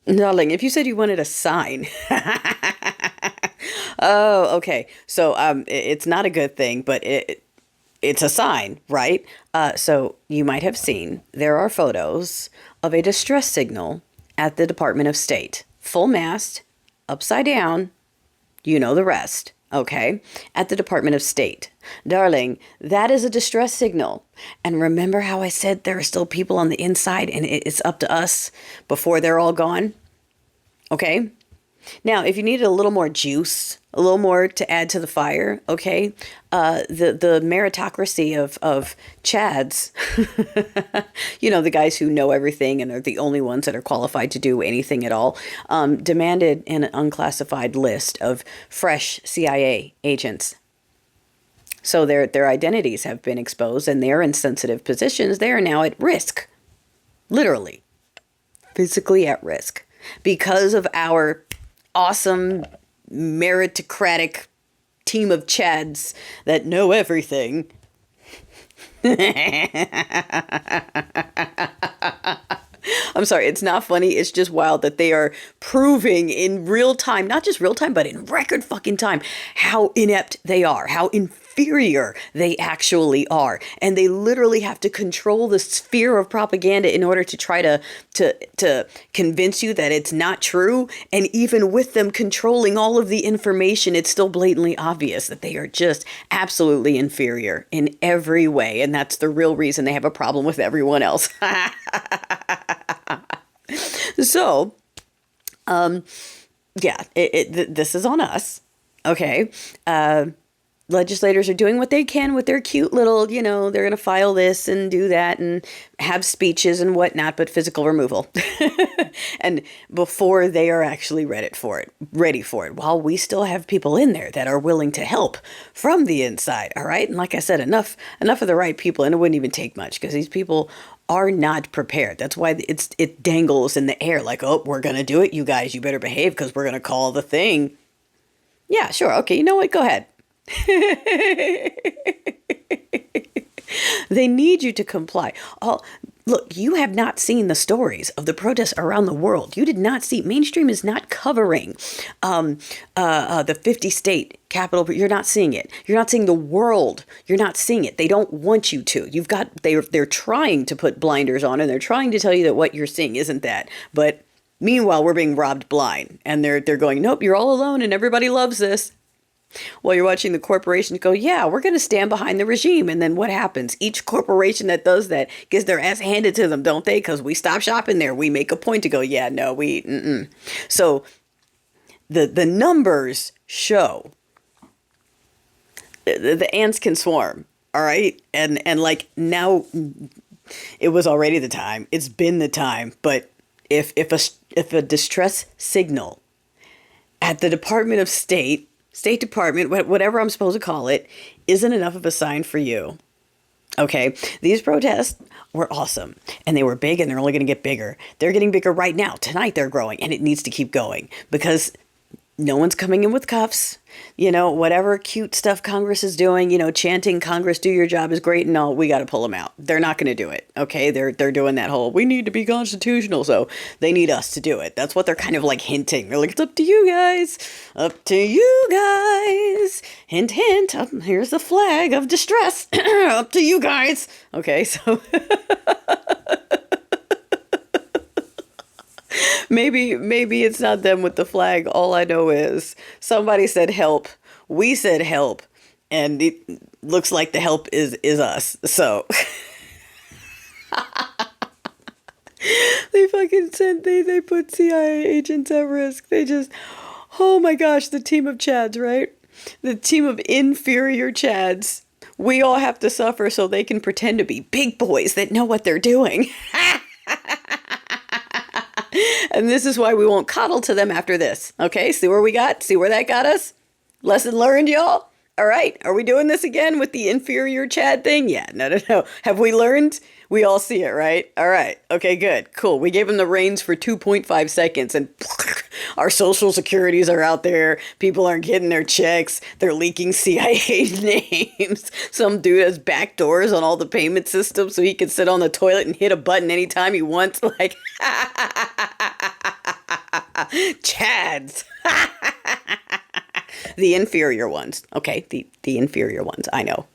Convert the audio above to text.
Darling, if you said you wanted a sign. Oh, okay. So it's not a good thing, but it's a sign, right? So you might have seen there are photos of a distress signal at the Department of State. Full mast, upside down, you know the rest, okay? At the Department of State. Darling, that is a distress signal. And remember how I said there are still people on the inside and it's up to us before they're all gone? Okay? Now, if you needed a little more juice, a little more to add to the fire, okay, the meritocracy of Chads, the guys who know everything and are the only ones that are qualified to do anything at all, demanded an unclassified list of fresh CIA agents. So their identities have been exposed and they're in sensitive positions. They are now at risk, literally, physically at risk because of our awesome meritocratic team of Chads that know everything. I'm sorry, it's not funny. It's just wild that they are proving in real time, not just real time, but in record fucking time, how inept they are, how inferior they actually are. And they literally have to control the sphere of propaganda in order to try to convince you that it's not true. And even with them controlling all of the information, it's still blatantly obvious that they are just absolutely inferior in every way. And that's the real reason they have a problem with everyone else. So, yeah, this is on us. Okay. Legislators are doing what they can with their cute little, they're going to file this and do that and have speeches and whatnot, but physical removal. And before they are actually ready for it, while we still have people in there that are willing to help from the inside. All right. And like I said, enough of the right people. And it wouldn't even take much because these people are not prepared. That's why it dangles in the air like, oh, we're going to do it. You guys, you better behave because we're going to call the thing. Yeah, sure. Okay. You know what? Go ahead. They need you to comply. Oh, look, you have not seen the stories of the protests around the world. You did not see. Mainstream is not covering the 50 state capital. You're not seeing it. You're not seeing the world. You're not seeing it. They don't want you to. They're trying to put blinders on, and they're trying to tell you that what you're seeing isn't that. But meanwhile, we're being robbed blind, and they're going, nope, you're all alone, and everybody loves this. While you're watching the corporations go, yeah, we're going to stand behind the regime. And then what happens? Each corporation that does that gets their ass handed to them, don't they? Because we stop shopping there. We make a point to go, yeah, no, mm-mm. So the numbers show the ants can swarm. All right. And like now it was already the time. It's been the time. But if a distress signal at the Department of State Department, whatever I'm supposed to call it, isn't enough of a sign for you. Okay, these protests were awesome and they were big and they're only going to get bigger. They're getting bigger right now. Tonight they're growing and it needs to keep going because no one's coming in with cuffs. Whatever cute stuff Congress is doing, chanting Congress, do your job is great and all, we got to pull them out. They're not going to do it. Okay. They're doing that whole, we need to be constitutional. So they need us to do it. That's what they're kind of like hinting. They're like, it's up to you guys. Up to you guys. Hint, hint. Here's the flag of distress. Up to you guys. Okay. So maybe it's not them with the flag. All I know is somebody said help. We said help. And it looks like the help is us. So they put CIA agents at risk. They just, oh my gosh, the team of Chads, right? The team of inferior Chads. We all have to suffer so they can pretend to be big boys that know what they're doing. And this is why we won't coddle to them after this. Okay, see where that got us? Lesson learned, y'all? All right, are we doing this again with the inferior Chad thing? Yeah, no. Have we learned? We all see it, right? All right, okay, good, cool. We gave them the reins for 2.5 seconds and our social securities are out there. People aren't getting their checks. They're leaking CIA names. Some dude has back doors on all the payment systems so he can sit on the toilet and hit a button anytime he wants. Like, Chads. The inferior ones. Okay, the inferior ones. I know.